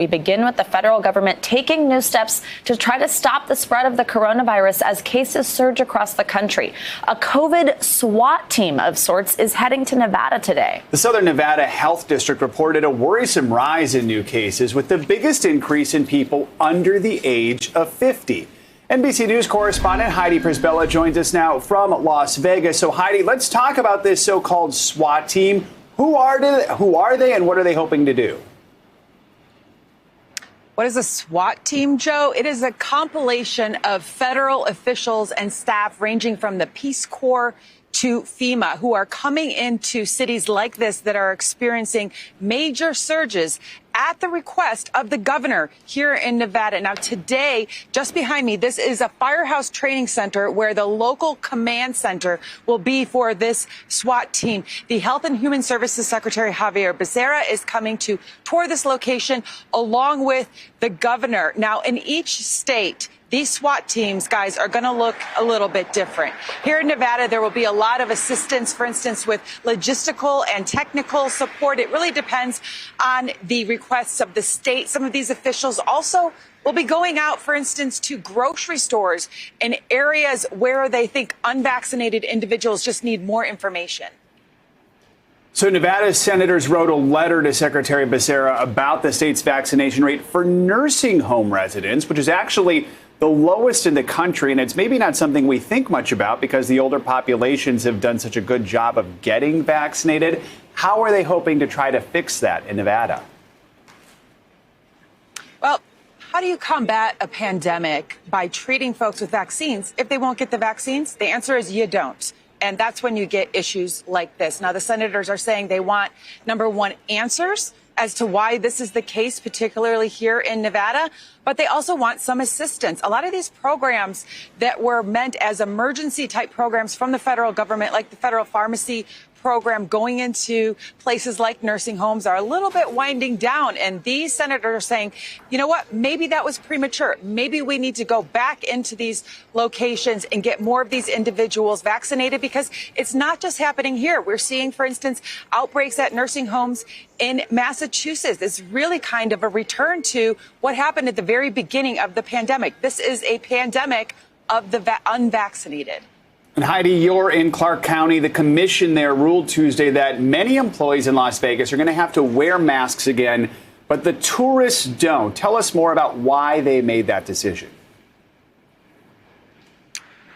We begin with the federal government taking new steps to try to stop the spread of the coronavirus as cases surge across the country. A COVID SWAT team of sorts is heading to Nevada today. The Southern Nevada Health District reported a worrisome rise in new cases, with the biggest increase in people under the age of 50. NBC News correspondent Heidi Prisbilla joins us now from Las Vegas. So, Heidi, let's talk about this so-called SWAT team. Who are they, and what are they hoping to do? What is a SWAT team, Joe? It is a compilation of federal officials and staff ranging from the Peace Corps to FEMA, who are coming into cities like this that are experiencing major surges at the request of the governor here in Nevada. Now, today, just behind me, this is a firehouse training center where the local command center will be for this SWAT team. The Health and Human Services Secretary Javier Becerra is coming to tour this location along with the governor. Now, in each state, these SWAT teams, guys, are going to look a little bit different. Here in Nevada, there will be a lot of assistance, for instance, with logistical and technical support. It really depends on the requests of the state. Some of these officials also will be going out, for instance, to grocery stores in areas where they think unvaccinated individuals just need more information. So Nevada's senators wrote a letter to Secretary Becerra about the state's vaccination rate for nursing home residents, which is actually the lowest in the country. And it's maybe not something we think much about because the older populations have done such a good job of getting vaccinated. How are they hoping to try to fix that in Nevada? Well, how do you combat a pandemic by treating folks with vaccines if they won't get the vaccines? The answer is you don't. And that's when you get issues like this. Now, the senators are saying they want, number one, answers as to why this is the case, particularly here in Nevada, but they also want some assistance. A lot of these programs that were meant as emergency type programs from the federal government, like the federal pharmacy program going into places like nursing homes, are a little bit winding down. And these senators are saying, you know what, maybe that was premature. Maybe we need to go back into these locations and get more of these individuals vaccinated, because it's not just happening here. We're seeing, for instance, outbreaks at nursing homes in Massachusetts. It's really kind of a return to what happened at the very beginning of the pandemic. This is a pandemic of the unvaccinated. And Heidi, you're in Clark County. The commission there ruled Tuesday that many employees in Las Vegas are going to have to wear masks again, but the tourists don't. Tell us more about why they made that decision.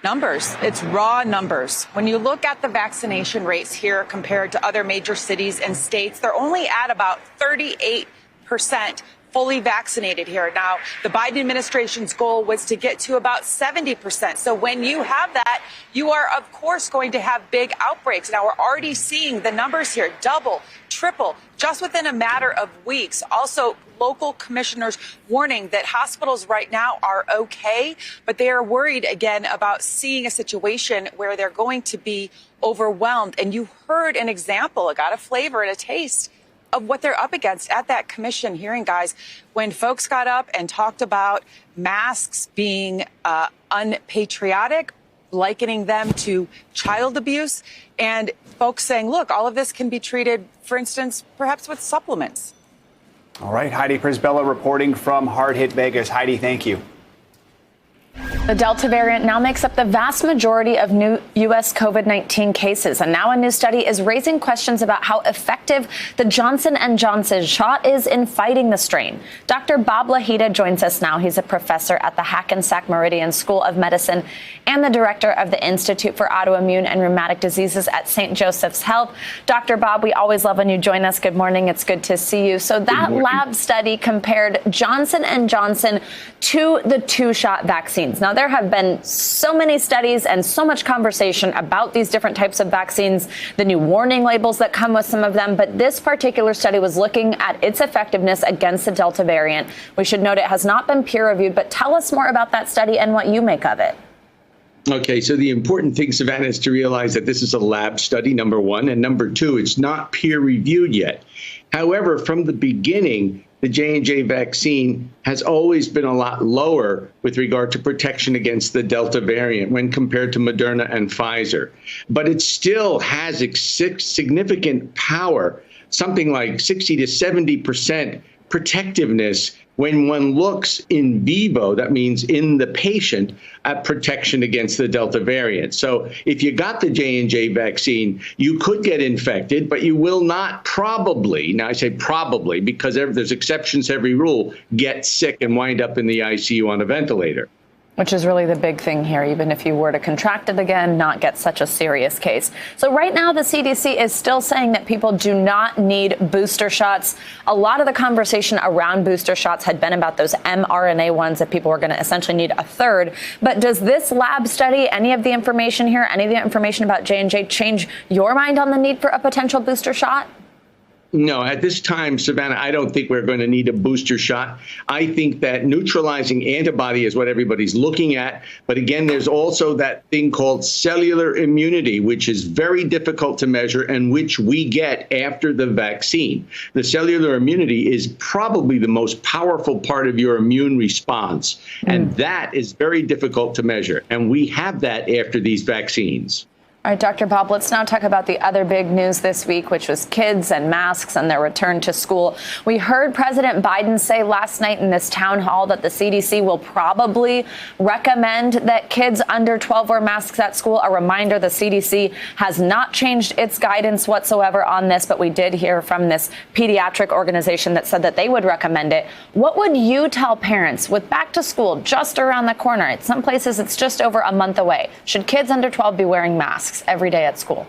Numbers. It's raw numbers. When you look at the vaccination rates here compared to other major cities and states, they're only at about 38% fully vaccinated here. Now, the Biden administration's goal was to get to about 70%. So when you have that, you are, of course, going to have big outbreaks. Now, we're already seeing the numbers here double, triple, just within a matter of weeks. Also, local commissioners warning that hospitals right now are okay, but they are worried again about seeing a situation where they're going to be overwhelmed. And you heard an example, got a flavor and a taste of what they're up against at that commission hearing, guys, when folks got up and talked about masks being unpatriotic, likening them to child abuse, and folks saying, look, all of this can be treated, for instance, perhaps with supplements. All right, Heidi Prisbilla reporting from hard-hit Vegas. Heidi, thank you. The Delta variant now makes up the vast majority of new U.S. COVID-19 cases. And now a new study is raising questions about how effective the Johnson & Johnson shot is in fighting the strain. Dr. Bob Lahita joins us now. He's a professor at the Hackensack Meridian School of Medicine and the director of the Institute for Autoimmune and Rheumatic Diseases at St. Joseph's Health. Dr. Bob, we always love when you join us. Good morning. It's good to see you. So that lab study compared Johnson & Johnson to the two-shot vaccines. Now, there have been so many studies and so much conversation about these different types of vaccines, the new warning labels that come with some of them. But this particular study was looking at its effectiveness against the Delta variant. We should note it has not been peer reviewed, but tell us more about that study and what you make of it. Okay, so the important thing, Savannah, is to realize that this is a lab study, number one, and number two, it's not peer reviewed yet. However, from the beginning, the J&J vaccine has always been a lot lower with regard to protection against the Delta variant when compared to Moderna and Pfizer. But it still has significant power, something like 60 to 70% protectiveness when one looks in vivo, that means in the patient, at protection against the Delta variant. So if you got the J&J vaccine, you could get infected, but you will not probably, now I say probably because there's exceptions to every rule, get sick and wind up in the ICU on a ventilator. Which is really the big thing here, even if you were to contract it again, not get such a serious case. So right now, the CDC is still saying that people do not need booster shots. A lot of the conversation around booster shots had been about those mRNA ones that people were going to essentially need a third. But does this lab study, any of the information here, any of the information about J&J change your mind on the need for a potential booster shot? No, at this time, Savannah, I don't think we're going to need a booster shot. I think that neutralizing antibody is what everybody's looking at. But again, there's also that thing called cellular immunity, which is very difficult to measure and which we get after the vaccine. The cellular immunity is probably the most powerful part of your immune response. And that is very difficult to measure. And we have that after these vaccines. All right, Dr. Bob, let's now talk about the other big news this week, which was kids and masks and their return to school. We heard President Biden say last night in this town hall that the CDC will probably recommend that kids under 12 wear masks at school. A reminder, the CDC has not changed its guidance whatsoever on this, but we did hear from this pediatric organization that said that they would recommend it. What would you tell parents with back to school just around the corner? In some places, it's just over a month away. Should kids under 12 be wearing masks every day at school?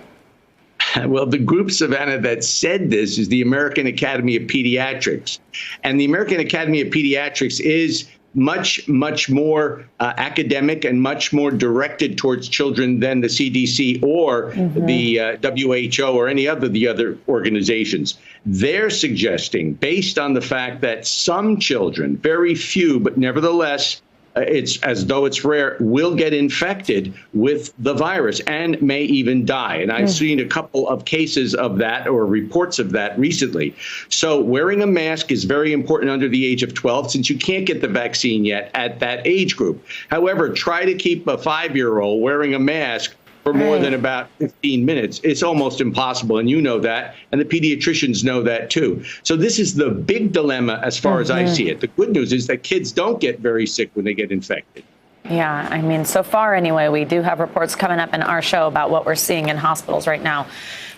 Well, the group, Savannah, that said this is the American Academy of Pediatrics. And the American Academy of Pediatrics is much, much more academic and much more directed towards children than the CDC or the WHO or any of the other organizations. They're suggesting, based on the fact that some children, very few, but nevertheless, it's as though it's rare, will get infected with the virus and may even die. And I've seen a couple of cases of that or reports of that recently. So wearing a mask is very important under the age of 12, since you can't get the vaccine yet at that age group. However, try to keep a 5-year-old wearing a mask for more than about 15 minutes. It's almost impossible, and you know that, and the pediatricians know that too. So this is the big dilemma as far as I see it. The good news is that kids don't get very sick when they get infected. Yeah, I mean, so far anyway, we do have reports coming up in our show about what we're seeing in hospitals right now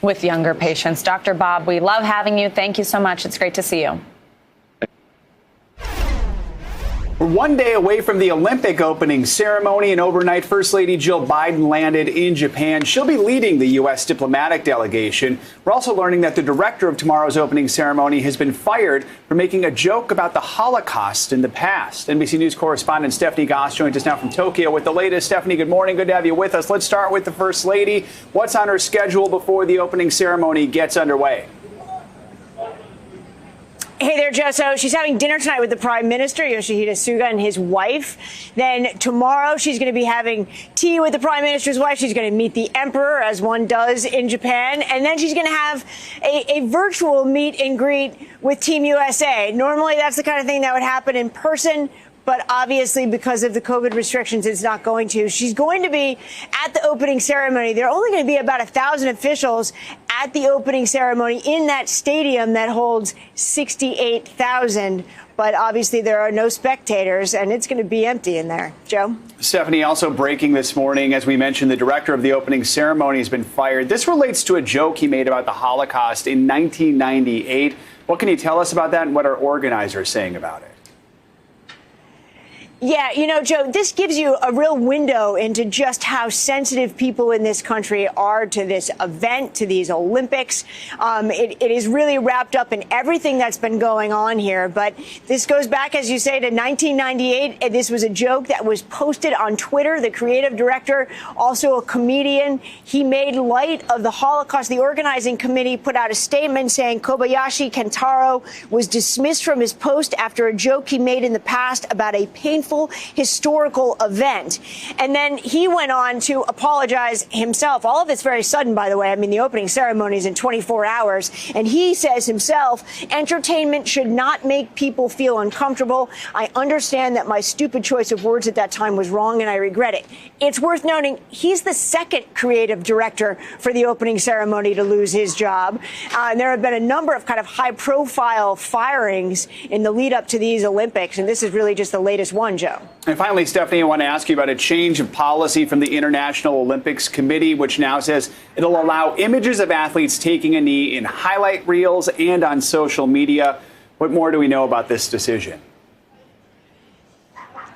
with younger patients. Dr. Bob, we love having you. Thank you so much. It's great to see you. We're one day away from the Olympic opening ceremony, and overnight, First Lady Jill Biden landed in Japan. She'll be leading the U.S. diplomatic delegation. We're also learning that the director of tomorrow's opening ceremony has been fired for making a joke about the Holocaust in the past. NBC News correspondent Stephanie Goss joins us now from Tokyo with the latest. Stephanie, good morning. Good to have you with us. Let's start with the First Lady. What's on her schedule before the opening ceremony gets underway? Hey there, Joe. So she's having dinner tonight with the Prime Minister, Yoshihide Suga, and his wife. Then tomorrow she's going to be having tea with the Prime Minister's wife. She's going to meet the Emperor, as one does in Japan. And then she's going to have a virtual meet and greet with Team USA. Normally, that's the kind of thing that would happen in person. But obviously, because of the COVID restrictions, it's not going to. She's going to be at the opening ceremony. There are only going to be about 1,000 officials at the opening ceremony in that stadium that holds 68,000. But obviously, there are no spectators, and it's going to be empty in there. Joe? Stephanie, also breaking this morning, as we mentioned, the director of the opening ceremony has been fired. This relates to a joke he made about the Holocaust in 1998. What can you tell us about that, and what are organizers saying about it? Yeah, you know, Joe, this gives you a real window into just how sensitive people in this country are to this event, to these Olympics. It is really wrapped up in everything that's been going on here. But this goes back, as you say, to 1998. This was a joke that was posted on Twitter. The creative director, also a comedian, he made light of the Holocaust. The organizing committee put out a statement saying Kobayashi Kentaro was dismissed from his post after a joke he made in the past about a painful meaningful historical event. And then he went on to apologize himself. All of it's very sudden, by the way. I mean, the opening ceremony is in 24 hours. And he says himself, entertainment should not make people feel uncomfortable. I understand that my stupid choice of words at that time was wrong, and I regret it. It's worth noting he's the second creative director for the opening ceremony to lose his job. And there have been a number of kind of high-profile firings in the lead up to these Olympics, and this is really just the latest one, Joe. And finally, Stephanie, I want to ask you about a change of policy from the International Olympics Committee, which now says it'll allow images of athletes taking a knee in highlight reels and on social media. What more do we know about this decision?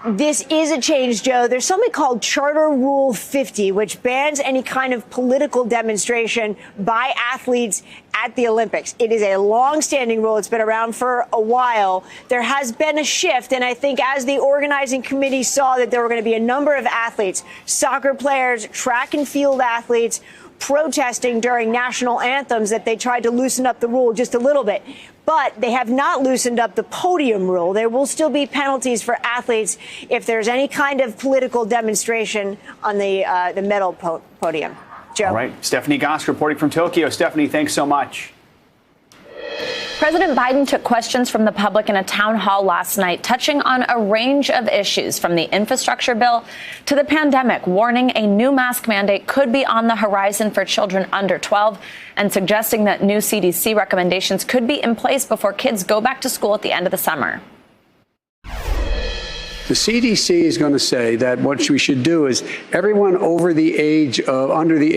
This is a change, Joe. There's something called Charter Rule 50, which bans any kind of political demonstration by athletes at the Olympics. It is a long-standing rule. It's been around for a while. There has been a shift, and I think as the organizing committee saw that there were going to be a number of athletes, soccer players, track and field athletes, protesting during national anthems, that they tried to loosen up the rule just a little bit. But they have not loosened up the podium rule. There will still be penalties for athletes if there's any kind of political demonstration on the medal podium. Joe. All right. Stephanie Gosk reporting from Tokyo. Stephanie, thanks so much. President Biden took questions from the public in a town hall last night, touching on a range of issues from the infrastructure bill to the pandemic, warning a new mask mandate could be on the horizon for children under 12 and suggesting that new CDC recommendations could be in place before kids go back to school at the end of the summer. The CDC is going to say that what we should do is everyone under the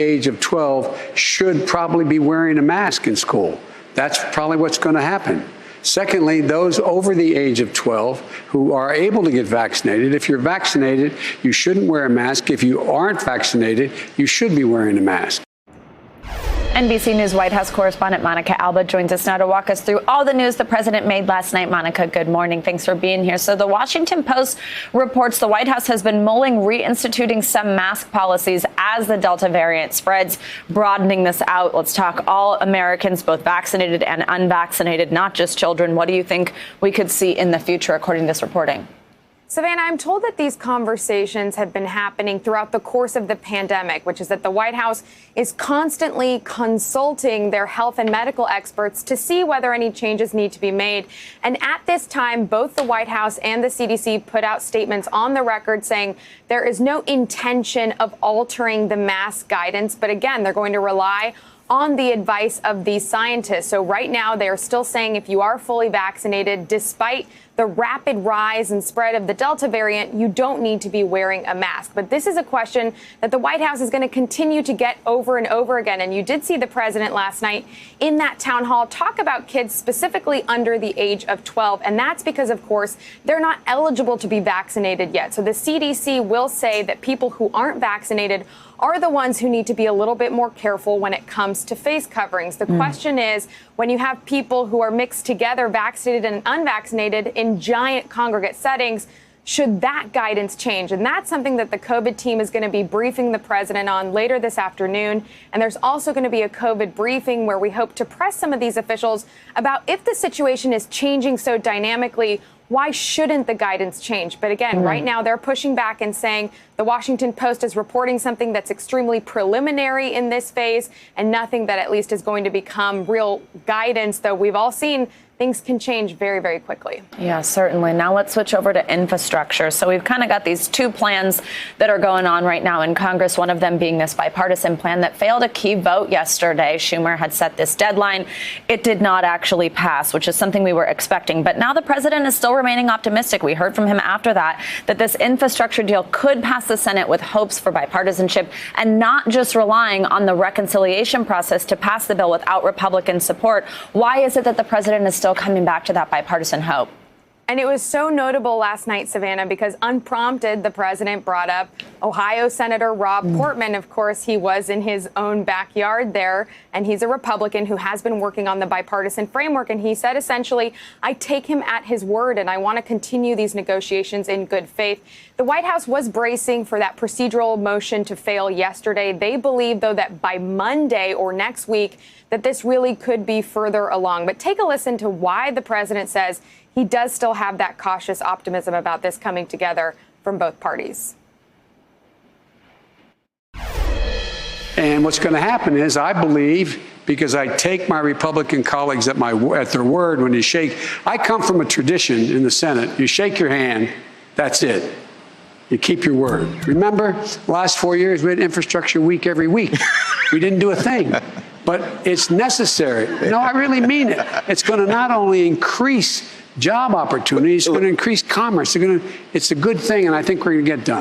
age of 12 should probably be wearing a mask in school. That's probably what's going to happen. Secondly, those over the age of 12 who are able to get vaccinated, if you're vaccinated, you shouldn't wear a mask. If you aren't vaccinated, you should be wearing a mask. NBC News White House correspondent Monica Alba joins us now to walk us through all the news the president made last night. Monica, good morning. Thanks for being here. So the Washington Post reports the White House has been mulling reinstituting some mask policies as the Delta variant spreads, broadening this out. Let's talk all Americans, both vaccinated and unvaccinated, not just children. What do you think we could see in the future, according to this reporting? Savannah, I'm told that these conversations have been happening throughout the course of the pandemic, which is that the White House is constantly consulting their health and medical experts to see whether any changes need to be made. And at this time, both the White House and the CDC put out statements on the record saying there is no intention of altering the mask guidance. But again, they're going to rely on the advice of these scientists. So right now, they are still saying if you are fully vaccinated, despite the rapid rise and spread of the Delta variant, you don't need to be wearing a mask. But this is a question that the White House is going to continue to get over and over again. And you did see the president last night in that town hall talk about kids specifically under the age of 12. And that's because, of course, they're not eligible to be vaccinated yet. So the CDC will say that people who aren't vaccinated are the ones who need to be a little bit more careful when it comes to face coverings. The question is, when you have people who are mixed together, vaccinated and unvaccinated, in giant congregate settings, should that guidance change? And that's something that the COVID team is going to be briefing the president on later this afternoon. And there's also going to be a COVID briefing where we hope to press some of these officials about if the situation is changing so dynamically, why shouldn't the guidance change? But again, right now they're pushing back and saying the Washington Post is reporting something that's extremely preliminary in this phase and nothing that at least is going to become real guidance, though we've all seen things can change very, very quickly. Yeah, certainly. Now let's switch over to infrastructure. So we've kind of got these two plans that are going on right now in Congress, one of them being this bipartisan plan that failed a key vote yesterday. Schumer had set this deadline. It did not actually pass, which is something we were expecting. But now the president is still remaining optimistic. We heard from him after that this infrastructure deal could pass the Senate with hopes for bipartisanship and not just relying on the reconciliation process to pass the bill without Republican support. Why is it that the president is still coming back to that bipartisan hope? And it was so notable last night, Savannah, because unprompted, the president brought up Ohio Senator Rob Portman. Of course, he was in his own backyard there, and he's a Republican who has been working on the bipartisan framework. And he said, essentially, I take him at his word, and I want to continue these negotiations in good faith. The White House was bracing for that procedural motion to fail yesterday. They believe, though, that by Monday or next week, that this really could be further along. But take a listen to why the president says he does still have that cautious optimism about this coming together from both parties. And what's going to happen is, I believe, because I take my Republican colleagues at their word when you shake. I come from a tradition in the Senate. You shake your hand, that's it. You keep your word. Remember, the last 4 years, we had infrastructure week every week. We didn't do a thing. But it's necessary. No, I really mean it. It's going to not only increase job opportunities, it's going to increase commerce. It's a good thing, and I think we're going to get done.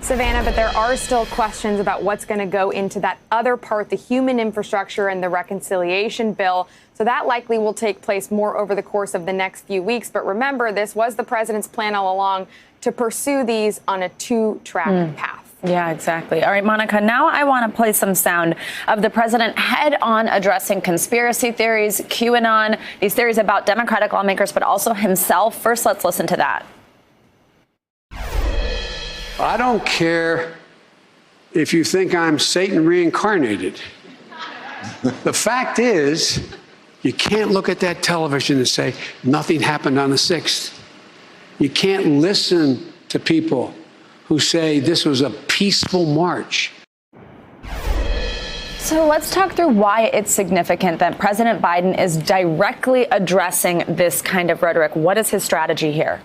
Savannah, but there are still questions about what's going to go into that other part, the human infrastructure and the reconciliation bill. So that likely will take place more over the course of the next few weeks. But remember, this was the president's plan all along to pursue these on a two-track path. Yeah, exactly. All right, Monica, now I want to play some sound of the president head-on addressing conspiracy theories, QAnon, these theories about Democratic lawmakers, but also himself. First, let's listen to that. I don't care if you think I'm Satan reincarnated. The fact is, you can't look at that television and say nothing happened on the 6th. You can't listen to people who say this was a peaceful march. So let's talk through why it's significant that President Biden is directly addressing this kind of rhetoric. What is his strategy here?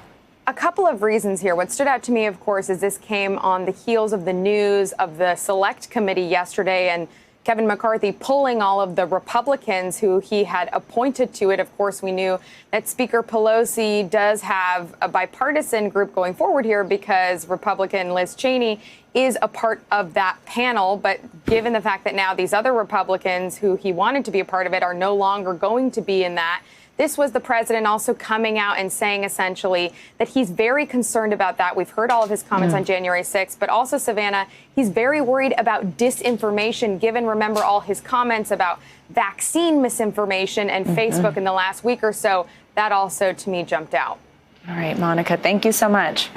A couple of reasons here. What stood out to me, of course, is this came on the heels of the news of the Select Committee yesterday and Kevin McCarthy pulling all of the Republicans who he had appointed to it. Of course, we knew that Speaker Pelosi does have a bipartisan group going forward here because Republican Liz Cheney is a part of that panel. But given the fact that now these other Republicans who he wanted to be a part of it are no longer going to be in that, this was the president also coming out and saying essentially that he's very concerned about that. We've heard all of his comments on January 6th, but also, Savannah, he's very worried about disinformation, given, remember, all his comments about vaccine misinformation and Facebook in the last week or so. That also, to me, jumped out. All right, Monica, thank you so much.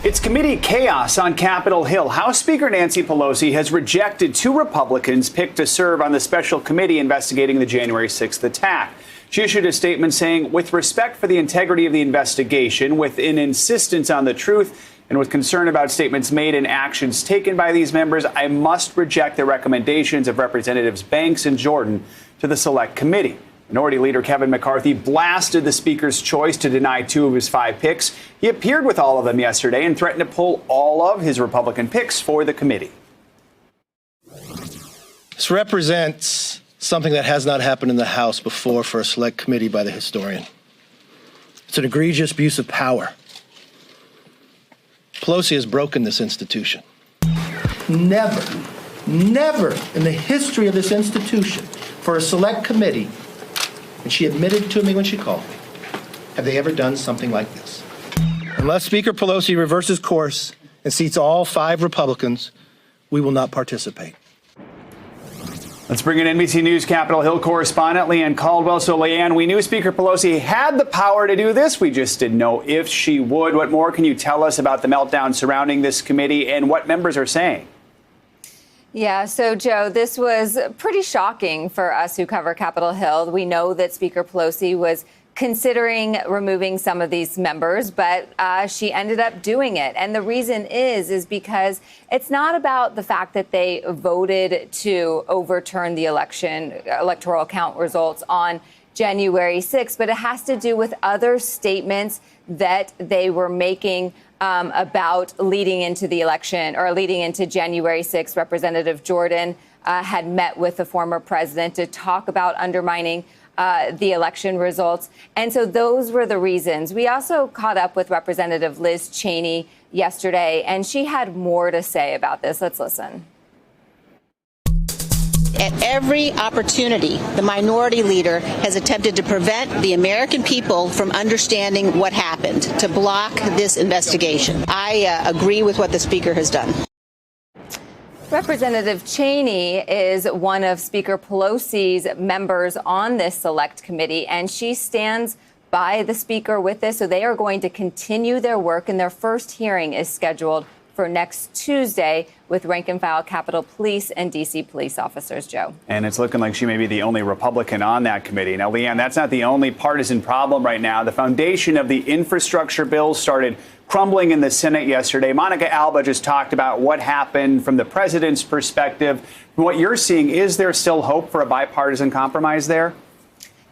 It's committee chaos on Capitol Hill. House Speaker Nancy Pelosi has rejected 2 Republicans picked to serve on the special committee investigating the January 6th attack. She issued a statement saying, with respect for the integrity of the investigation, with an insistence on the truth, and with concern about statements made and actions taken by these members, I must reject the recommendations of Representatives Banks and Jordan to the Select Committee. Minority Leader Kevin McCarthy blasted the Speaker's choice to deny 2 of his 5 picks. He appeared with all of them yesterday and threatened to pull all of his Republican picks for the committee. This represents something that has not happened in the House before for a Select Committee by the historian. It's an egregious abuse of power. Pelosi has broken this institution. Never in the history of this institution for a Select Committee, and she admitted to me when she called me, have they ever done something like this? Unless Speaker Pelosi reverses course and seats all 5 Republicans, we will not participate. Let's bring in NBC News Capitol Hill correspondent Leanne Caldwell. So, Leanne, we knew Speaker Pelosi had the power to do this. We just didn't know if she would. What more can you tell us about the meltdown surrounding this committee and what members are saying? Yeah, so, Joe, this was pretty shocking for us who cover Capitol Hill. We know that Speaker Pelosi was considering removing some of these members, but she ended up doing it. And the reason is because it's not about the fact that they voted to overturn the electoral count results on January 6th, but it has to do with other statements that they were making about leading into the election or leading into January 6th. Representative Jordan had met with the former president to talk about undermining the election results. And so those were the reasons. We also caught up with Representative Liz Cheney yesterday, and she had more to say about this. Let's listen. At every opportunity, the minority leader has attempted to prevent the American people from understanding what happened, to block this investigation. I agree with what the Speaker has done. Representative Cheney is one of Speaker Pelosi's members on this Select Committee, and she stands by the Speaker with this. So they are going to continue their work, and their first hearing is scheduled for for next Tuesday with rank-and-file Capitol Police and D.C. police officers, Joe. And it's looking like she may be the only Republican on that committee. Now, Leanne, that's not the only partisan problem right now. The foundation of the infrastructure bill started crumbling in the Senate yesterday. Monica Alba just talked about what happened from the president's perspective. From what you're seeing, is there still hope for a bipartisan compromise there?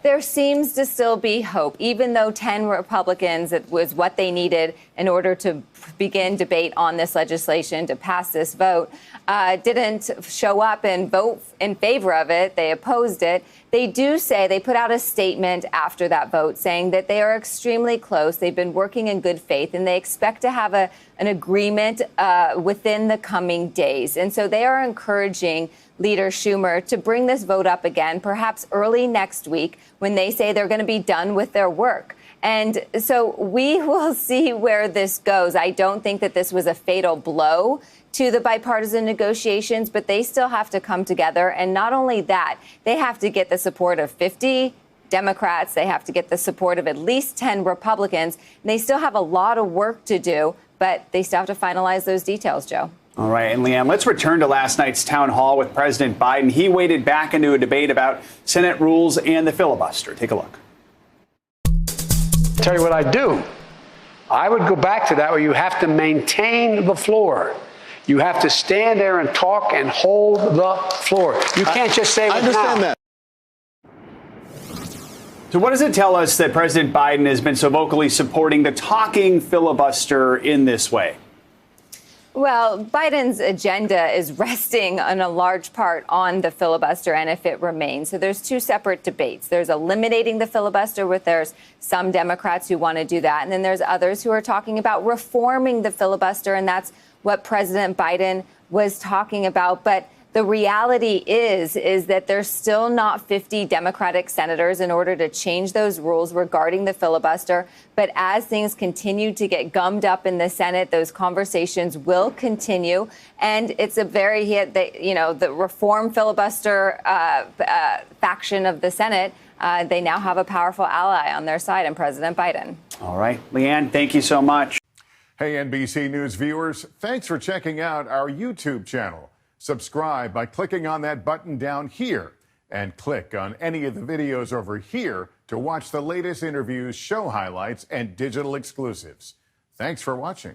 There seems to still be hope, even though 10 Republicans, it was what they needed in order to begin debate on this legislation to pass this vote, didn't show up and vote in favor of it. They opposed it. They do say, they put out a statement after that vote saying that they are extremely close. They've been working in good faith, and they expect to have an agreement within the coming days. And so they are encouraging Leader Schumer to bring this vote up again, perhaps early next week, when they say they're going to be done with their work. And so we will see where this goes. I don't think that this was a fatal blow to the bipartisan negotiations, but they still have to come together. And not only that, they have to get the support of 50 Democrats. They have to get the support of at least 10 Republicans. And they still have a lot of work to do, but they still have to finalize those details, Joe. All right. And Leanne, let's return to last night's town hall with President Biden. He waded back into a debate about Senate rules and the filibuster. Take a look. Tell you what I'd do. I would go back to that where you have to maintain the floor. You have to stand there and talk and hold the floor. You can't just say, I understand that. So what does it tell us that President Biden has been so vocally supporting the talking filibuster in this way? Well, Biden's agenda is resting on a large part on the filibuster and if it remains. So there's two separate debates. There's eliminating the filibuster, where there's some Democrats who want to do that. And then there's others who are talking about reforming the filibuster. And that's what President Biden was talking about. But the reality is that there's still not 50 Democratic senators in order to change those rules regarding the filibuster. But as things continue to get gummed up in the Senate, those conversations will continue. And it's a very, the reform filibuster faction of the Senate, they now have a powerful ally on their side in President Biden. All right. Leanne, thank you so much. Hey, NBC News viewers, thanks for checking out our YouTube channel. Subscribe by clicking on that button down here and click on any of the videos over here to watch the latest interviews, show highlights, and digital exclusives. Thanks for watching.